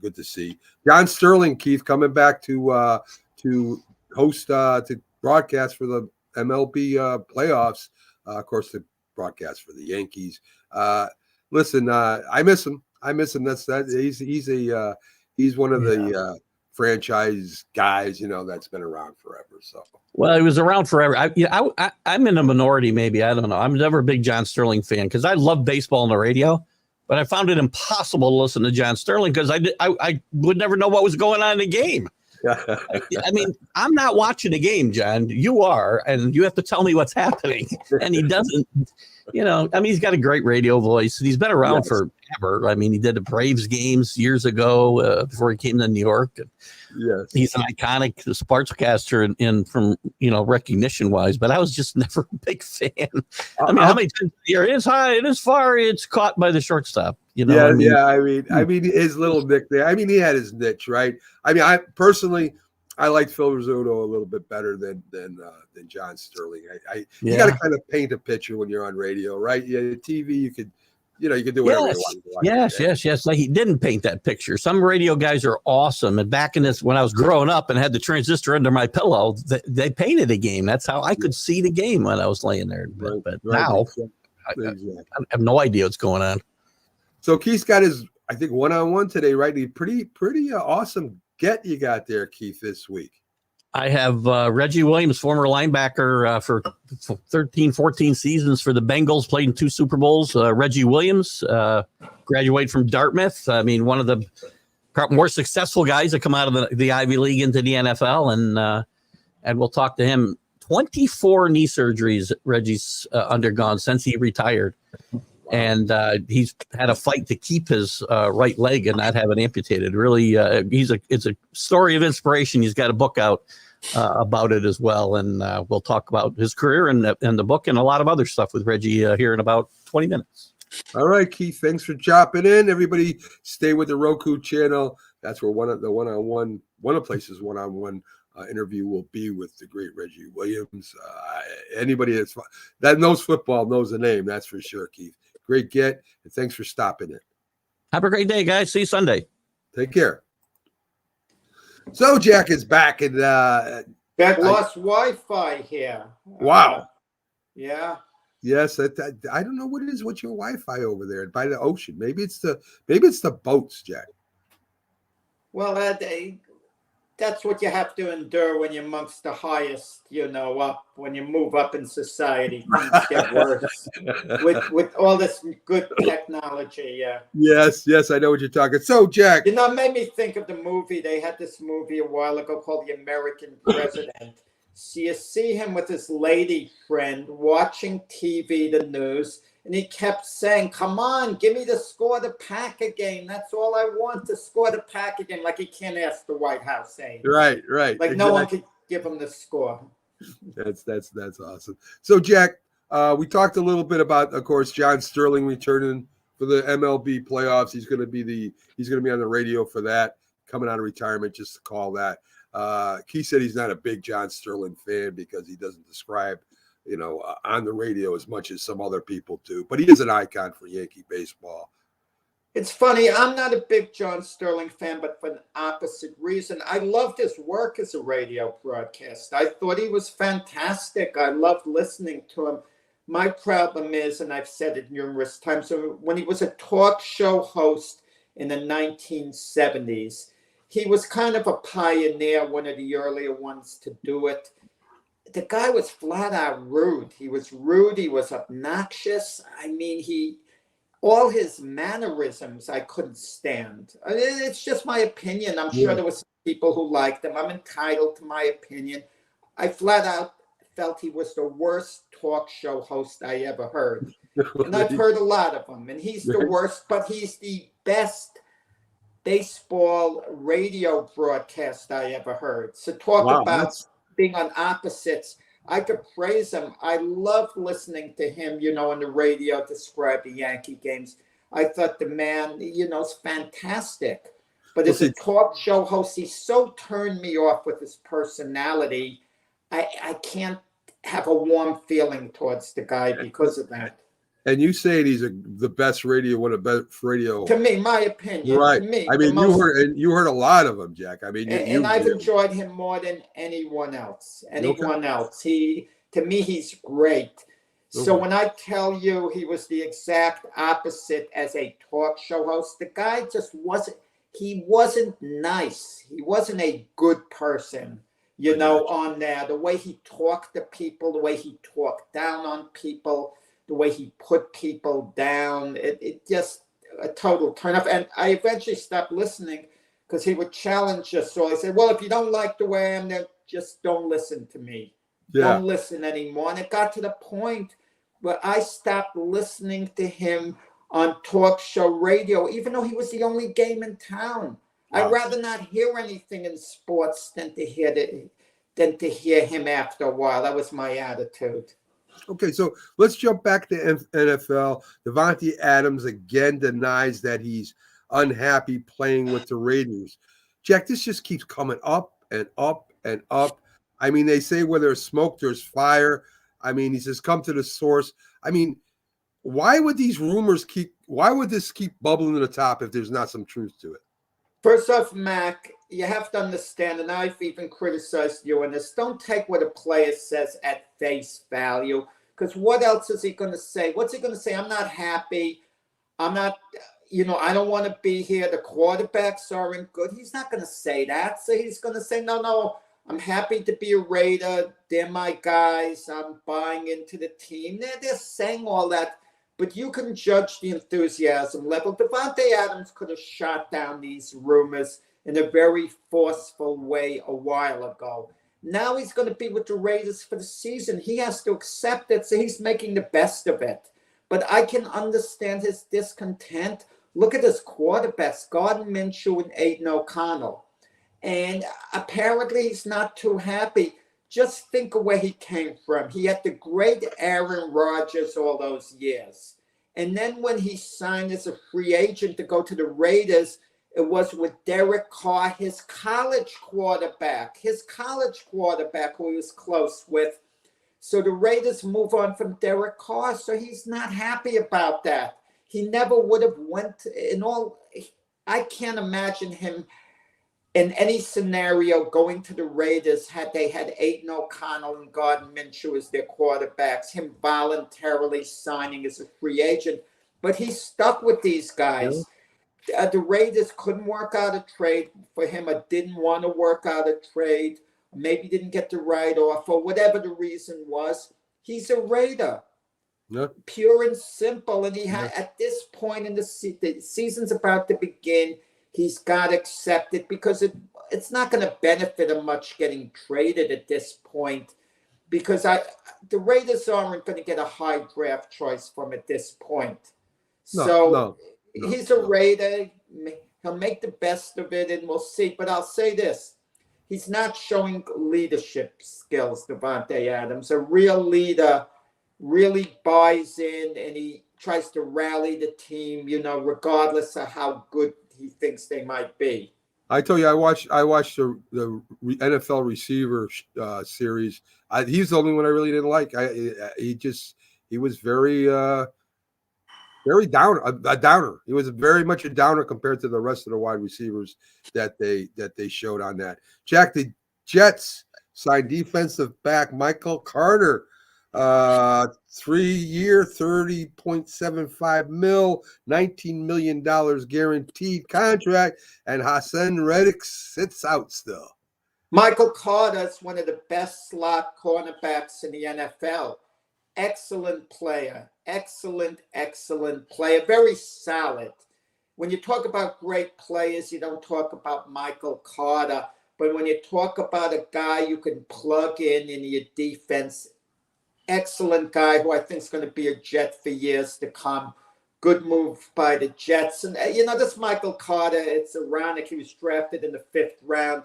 S1: good to see. John Sterling, Keith, coming back to host to broadcast for the MLB playoffs. Of course, the broadcast for the Yankees. Listen, I miss him. He's one of the franchise guys, that's been around forever. So,
S4: well, he was around forever. I'm in a minority, maybe. I don't know. I'm never a big John Sterling fan because I love baseball on the radio, but I found it impossible to listen to John Sterling because I would never know what was going on in the game. I mean, I'm not watching the game, John. You are, and you have to tell me what's happening. And he doesn't, he's got a great radio voice, and he's been around forever. I mean, he did the Braves games years ago before he came to New York.
S1: Yes,
S4: he's an iconic sportscaster in from recognition wise. But I was just never a big fan. I mean, how many times a year? It's high, it is far, it's caught by the shortstop.
S1: I mean, his little nick there. I mean, he had his niche, right? I mean, I personally, I liked Phil Rizzuto a little bit better than John Sterling. You got to kind of paint a picture when you're on radio, right? Yeah, TV, you could do whatever you want.
S4: Yes. Like, he didn't paint that picture. Some radio guys are awesome. And back in this, when I was growing up and had the transistor under my pillow, they painted a game. That's how I could see the game when I was laying there. But now, I have no idea what's going on.
S1: So Keith's got his, I think, one-on-one today, right? Pretty awesome get you got there, Keith, this week.
S4: I have Reggie Williams, former linebacker for 13, 14 seasons for the Bengals, played in 2 Super Bowls. Reggie Williams graduated from Dartmouth. I mean, one of the more successful guys that come out of the Ivy League into the NFL, and we'll talk to him. 24 knee surgeries Reggie's undergone since he retired. And he's had a fight to keep his right leg and not have it amputated. Really, it's a story of inspiration. He's got a book out about it as well, and we'll talk about his career and the book and a lot of other stuff with Reggie here in about 20 minutes.
S1: All right, Keith, thanks for dropping in. Everybody, stay with the Roku channel. That's where one of the places one-on-one interview will be with the great Reggie Williams. Anybody that knows football knows the name, that's for sure, Keith. Great get, and thanks for stopping in.
S4: Have a great day, guys. See you Sunday.
S1: Take care. So Jack is back, and
S5: got lost Wi-Fi here.
S1: Wow.
S5: Yeah.
S1: Yes, I don't know what it is. What's your Wi-Fi over there by the ocean? Maybe it's the boats, Jack.
S5: Well, that's what you have to endure when you're amongst the highest, when you move up in society, things get worse with all this good technology. Yeah.
S1: Yes, I know what you're talking. So, Jack,
S5: it made me think of the movie. They had this movie a while ago called The American President. So you see him with his lady friend watching TV, the news, and he kept saying, "Come on, give me the score the Packer game. That's all I want, to score the Packer game." Like he can't ask the White House saying.
S1: Right.
S5: Like
S1: exactly.
S5: No one could give him the score.
S1: That's awesome. So, Jack, we talked a little bit about, of course, John Sterling returning for the MLB playoffs. He's going to be on the radio for that, coming out of retirement, just to call that. Keith said he's not a big John Sterling fan because he doesn't describe on the radio as much as some other people do. But he is an icon for Yankee baseball.
S5: It's funny. I'm not a big John Sterling fan, but for an opposite reason. I loved his work as a radio broadcaster. I thought he was fantastic. I loved listening to him. My problem is, and I've said it numerous times, so when he was a talk show host in the 1970s, he was kind of a pioneer, one of the earlier ones to do it. The guy was flat out rude. He was rude. He was obnoxious. I mean, all his mannerisms I couldn't stand. It's just my opinion. I'm sure there were some people who liked him. I'm entitled to my opinion. I flat out felt he was the worst talk show host I ever heard. And I've heard a lot of them. And he's the worst, but he's the best baseball radio broadcast I ever heard. So talk about being on opposites. I could praise him. I loved listening to him, on the radio describe the Yankee games. I thought the man, is fantastic. But as a talk show host, he so turned me off with his personality. I can't have a warm feeling towards the guy because of that.
S1: And you saying he's the best radio, one of the best radio.
S5: To me, my opinion.
S1: Right.
S5: To me,
S1: I mean, you heard a lot of them, Jack. I mean,
S5: and I've enjoyed him more than anyone else. To me, he's great. So when I tell you he was the exact opposite as a talk show host, the guy just wasn't nice. He wasn't a good person, on there. The way he talked to people, the way he talked down on people, the way he put people down, it just a total turn off. And I eventually stopped listening because he would challenge us. So I said, well, if you don't like the way I am, then just don't listen to me. Yeah. Don't listen anymore. And it got to the point where I stopped listening to him on talk show radio, even though he was the only game in town. Wow. I'd rather not hear anything in sports than to hear him after a while. That was my attitude.
S1: Okay, so let's jump back to NFL. Davante Adams again denies that he's unhappy playing with the Raiders. Jack, this just keeps coming up and up and up. I mean, they say where there's smoke, there's fire. I mean, he says, come to the source. I mean, why would this keep bubbling to the top if there's not some truth to it?
S5: First off, Mac, you have to understand, and I've even criticized you on this, don't take what a player says at face value, because what else is he going to say? What's he going to say? I'm not happy. I'm not, I don't want to be here. The quarterbacks aren't good. He's not going to say that. So he's going to say, no, I'm happy to be a Raider. They're my guys. I'm buying into the team. They're saying all that. But you can judge the enthusiasm level. Davante Adams could have shot down these rumors in a very forceful way a while ago. Now he's going to be with the Raiders for the season. He has to accept it, so he's making the best of it. But I can understand his discontent. Look at his quarterbacks, Gardner Minshew and Aiden O'Connell. And apparently he's not too happy. Just think of where he came from. He had the great Aaron Rodgers all those years. And then when he signed as a free agent to go to the Raiders, it was with Derek Carr, his college quarterback who he was close with. So the Raiders move on from Derek Carr. So he's not happy about that. He never would have I can't imagine him in any scenario going to the Raiders had they had Aiden O'Connell and Gardner Minshew as their quarterbacks, him voluntarily signing as a free agent. But he stuck with these guys. The Raiders couldn't work out a trade for him or didn't want to work out a trade, maybe didn't get the right offer, whatever the reason was. He's a Raider. Yeah. Pure and simple. And he had at this point in the season's about to begin, he's got to accept it because it's not going to benefit him much getting traded at this point because the Raiders aren't going to get a high draft choice from at this point. He's a Raider. He'll make the best of it, and we'll see. But I'll say this. He's not showing leadership skills, Davante Adams. A real leader really buys in, and he tries to rally the team, regardless of how good he thinks they might be.
S1: I told you I watched the NFL receiver series. He's the only one I really didn't like. He was very a downer. He was very much a downer compared to the rest of the wide receivers that they showed on that. Jack, the Jets signed defensive back Michael Carter, 3-year, $30.75 million, $19 million guaranteed contract, and Hassan Reddick sits out still.
S5: Michael Carter is one of the best slot cornerbacks in the NFL. Excellent player, excellent player, very solid. When you talk about great players, you don't talk about Michael Carter, but when you talk about a guy you can plug in your defense, excellent guy who I think is going to be a Jet for years to come. Good move by the Jets. And, this Michael Carter, it's ironic. He was drafted in the 5th round.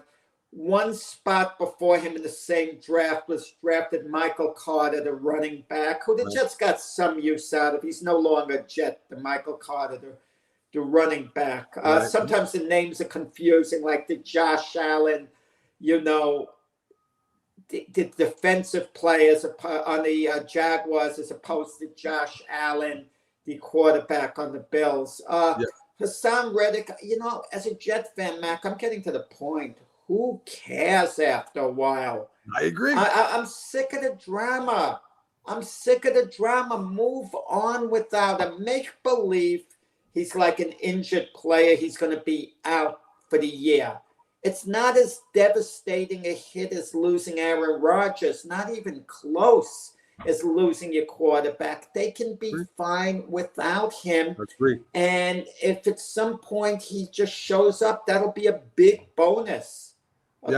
S5: One spot before him in the same draft was drafted Michael Carter, the running back, who the Jets got some use out of. He's no longer a Jet, the Michael Carter, the running back. Sometimes the names are confusing, like the Josh Allen, the defensive players on the Jaguars as opposed to Josh Allen, the quarterback on the Bills. Hassan Reddick, as a Jet fan, Mac, I'm getting to the point. Who cares after a while?
S1: I agree.
S5: I'm sick of the drama. Move on without him. Make believe he's like an injured player. He's going to be out for the year. It's not as devastating a hit as losing Aaron Rodgers. Not even close as losing your quarterback. They can be fine without him. And if at some point he just shows up, that'll be a big bonus.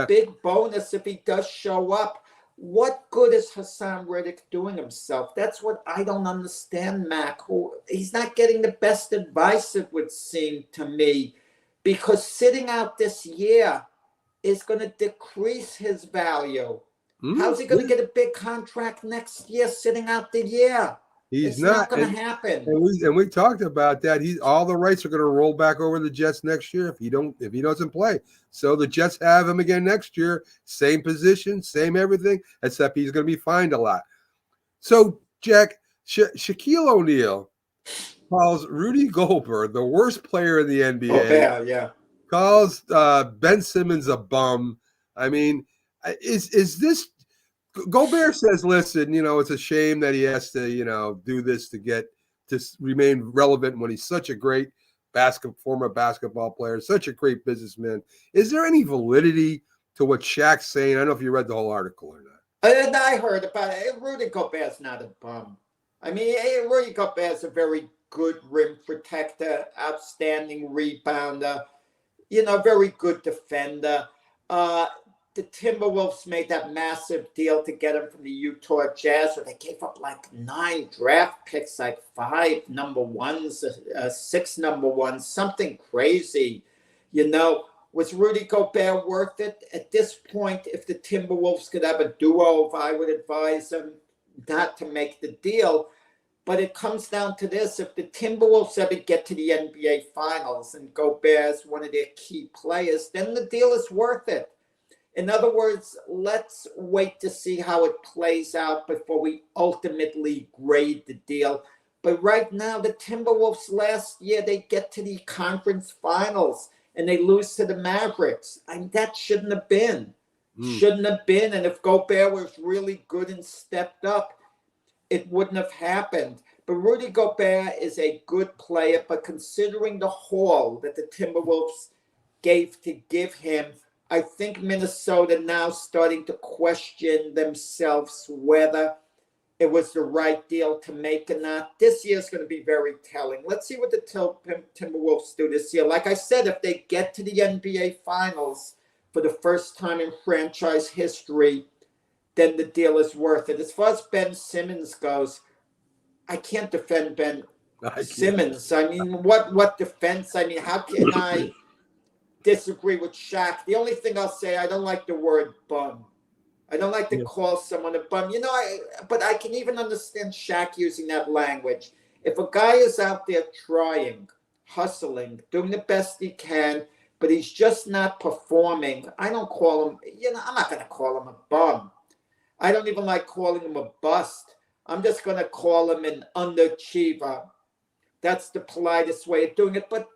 S5: Big bonus if he does show up. What good is Hassan Reddick doing himself? That's what I don't understand, Mac. He's not getting the best advice, it would seem to me, because sitting out this year is going to decrease his value. How's he going to get a big contract next year sitting out the year? It's not going to happen.
S1: And we talked about that. All the rights are going to roll back over the Jets next year if he doesn't play. So the Jets have him again next year, same position, same everything, except he's going to be fined a lot. So Jack, Shaquille O'Neal calls Rudy Gobert the worst player in the NBA.
S5: Yeah.
S1: Calls Ben Simmons a bum. I mean, is this? Gobert says, listen, it's a shame that he has to, do this to remain relevant when he's such a great former basketball player, such a great businessman. Is there any validity to what Shaq's saying? I don't know if you read the whole article or not.
S5: I heard about it. Rudy Gobert's not a bum. I mean, Rudy Gobert's a very good rim protector, outstanding rebounder, very good defender. The Timberwolves made that massive deal to get him from the Utah Jazz, where they gave up like 9 draft picks, like 5 number ones, 6 number ones, something crazy. Was Rudy Gobert worth it? At this point, if the Timberwolves could have a do-over, I would advise them not to make the deal. But it comes down to this. If the Timberwolves ever get to the NBA Finals and Gobert is one of their key players, then the deal is worth it. In other words, let's wait to see how it plays out before we ultimately grade the deal. But right now, the Timberwolves last year, they get to the conference finals and they lose to the Mavericks. I mean, that shouldn't have been. Shouldn't have been. And if Gobert was really good and stepped up, it wouldn't have happened. But Rudy Gobert is a good player, but considering the haul that the Timberwolves gave to give him, I think Minnesota now starting to question themselves whether it was the right deal to make or not. This year is going to be very telling. Let's see what the Timberwolves do this year. Like I said, if they get to the NBA Finals for the first time in franchise history, then the deal is worth it. As far as Ben Simmons goes, I can't defend Ben Simmons. I mean, what defense? I mean, how can I disagree with Shaq? The only thing I'll say, I don't like the word bum. I don't like to call someone a bum. But I can even understand Shaq using that language. If a guy is out there trying, hustling, doing the best he can, but he's just not performing. I don't call him, I'm not going to call him a bum. I don't even like calling him a bust. I'm just going to call him an underachiever. That's the politest way of doing it. But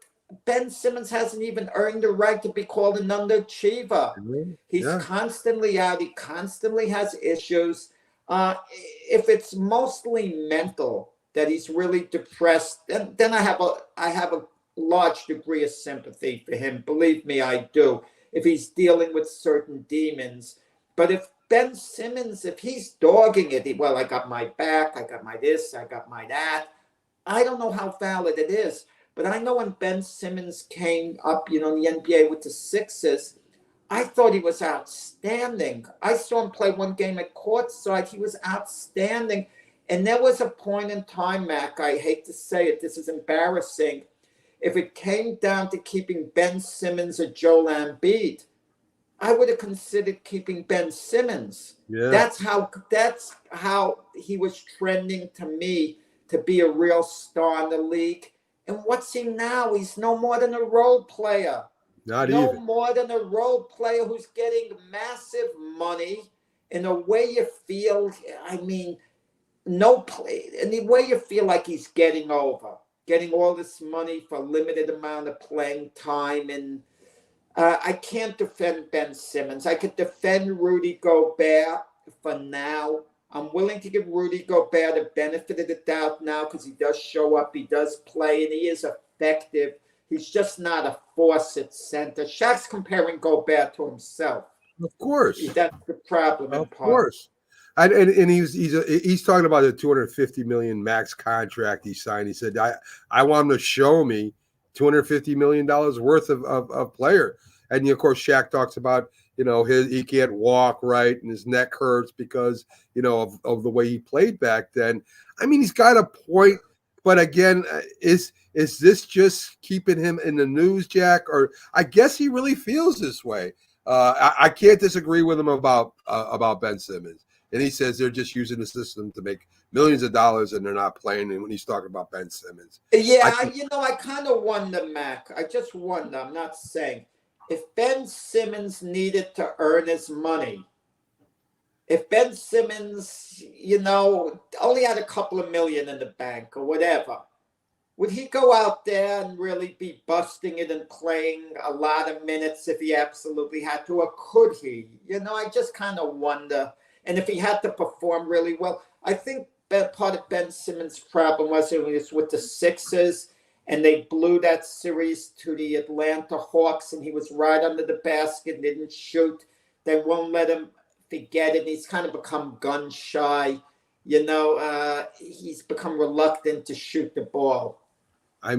S5: Ben Simmons hasn't even earned the right to be called an underachiever. He's constantly out. He constantly has issues. If it's mostly mental, that he's really depressed, then I have a large degree of sympathy for him. Believe me, I do. If he's dealing with certain demons. But if Ben Simmons, if he's dogging it, well, I got my back, I got my this, I got my that. I don't know how valid it is. But I know when Ben Simmons came up, in the NBA with the Sixers, I thought he was outstanding. I saw him play one game at courtside. He was outstanding. And there was a point in time, Mac, I hate to say it, this is embarrassing. If it came down to keeping Ben Simmons or Joel Embiid, I would have considered keeping Ben Simmons.
S1: Yeah.
S5: That's how he was trending to me to be a real star in the league. And what's he now? He's no more than a role player. No more than a role player who's getting massive money in a way you feel, no play, in the way you feel like he's getting all this money for a limited amount of playing time. And I can't defend Ben Simmons. I could defend Rudy Gobert for now. I'm willing to give Rudy Gobert the benefit of the doubt now because he does show up, he does play, and he is effective. He's just not a force at center. Shaq's comparing Gobert to himself.
S1: Of course.
S5: That's the problem.
S1: Of course. And he's talking about the $250 million max contract he signed. He said, I want him to show me $250 million worth of player. And of course, Shaq talks about, he can't walk right and his neck hurts because, of the way he played back then. He's got a point, but again, is this just keeping him in the news, Jack? Or I guess he really feels this way. I can't disagree with him about Ben Simmons. And he says they're just using the system to make millions of dollars and they're not playing. And when he's talking about Ben Simmons.
S5: Yeah, I kind of wonder, Mac. I just wonder. I'm not saying. If Ben Simmons needed to earn his money, if Ben Simmons, only had a couple of million in the bank or whatever, would he go out there and really be busting it and playing a lot of minutes if he absolutely had to? Or could he? I just kind of wonder. And if he had to perform really well, I think part of Ben Simmons' problem was it was with the Sixers. And they blew that series to the Atlanta Hawks, and he was right under the basket, didn't shoot. They won't let him forget it. He's kind of become gun shy. He's become reluctant to shoot the ball.
S1: I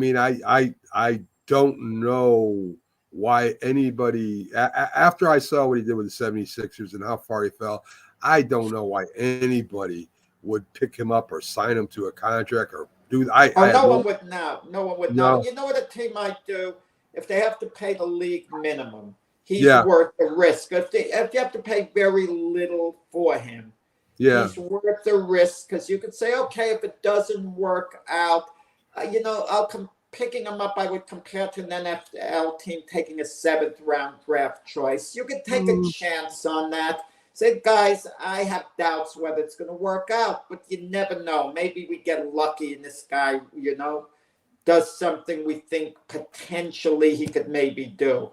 S1: don't know why anybody, after I saw what he did with the 76ers and how far he fell, I don't know why anybody would pick him up or sign him to a contract or no
S5: one would now. No one would know. You know what a team might do? If they have to pay the league minimum, he's worth the risk. If you have to pay very little for him, he's worth the risk because you could say, okay, if it doesn't work out, picking him up, I would compare to an NFL team taking a 7th round draft choice. You could take a chance on that. Say, guys, I have doubts whether it's going to work out, but you never know. Maybe we get lucky and this guy, does something we think potentially he could maybe do.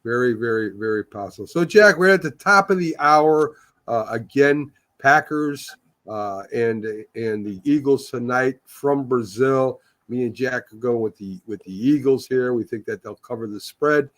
S1: Very, very, very possible. So, Jack, we're at the top of the hour. Again, Packers and the Eagles tonight from Brazil. Me and Jack could go with the Eagles here. We think that they'll cover the spread.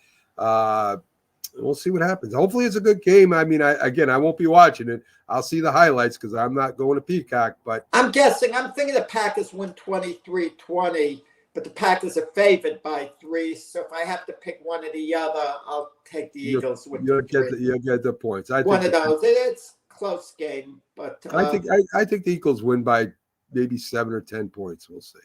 S1: We'll see what happens. Hopefully it's a good game. I won't be watching it. I'll see the highlights because I'm not going to Peacock. But
S5: I'm thinking the Packers win 23-20, but the Packers are favored by 3. So if I have to pick one or the other, I'll take the Eagles.
S1: You'll get the points.
S5: One of those. It's a close game, but
S1: I think the Eagles win by maybe 7 or 10 points. We'll see.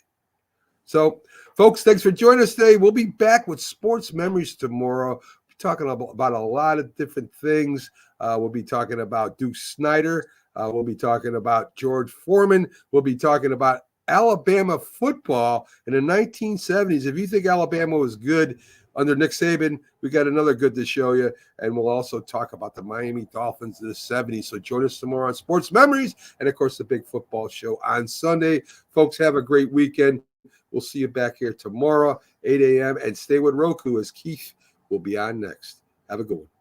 S1: So, folks, thanks for joining us today. We'll be back with Sports Memories tomorrow. Talking about a lot of different things. We'll be talking about Duke Snyder. We'll be talking about George Foreman. We'll be talking about Alabama football in the 1970s. If you think Alabama was good under Nick Saban, we got another good to show you. And we'll also talk about the Miami Dolphins of the 70s. So join us tomorrow on Sports Memories. And, of course, the big football show on Sunday. Folks, have a great weekend. We'll see you back here tomorrow, 8 a.m. And stay with Roku as Keith will be on next. Have a good one.